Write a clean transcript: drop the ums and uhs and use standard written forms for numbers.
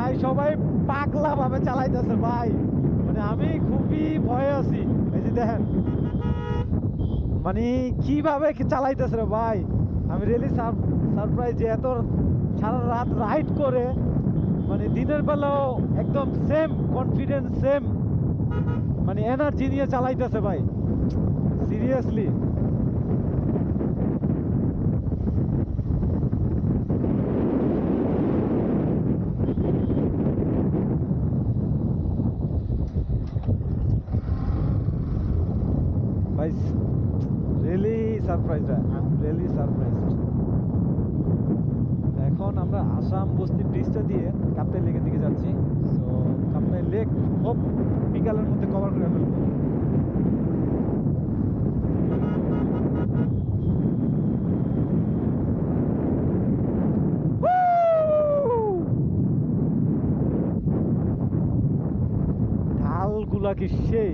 ভাই সবাই পাগলা ভাবে চালাইতেছে ভাই, মানে আমি খুবই ভয়ে আছি। এই যে দেখেন মানে কিভাবে কি চালাইতেছে রে ভাই, আমি রিয়েলি সারপ্রাইজ যে এত সারা রাত রাইড করে মানে দিনের বেলাও একদম সেম কনফিডেন্স সেম মানে এনার্জি নিয়ে চালাইতেছে ভাই, সিরিয়াসলি। ভাই really surprise, I am really surprised. এখন আমরা আসাম বস্তি ব্রিজটা দিয়ে কাপ্তাই লেকের দিকে যাচ্ছি। সো কাপ্তাই লেক হোপ বিকালের মধ্যে কভার করে ফেলবো। ঢালগুলা কি সেই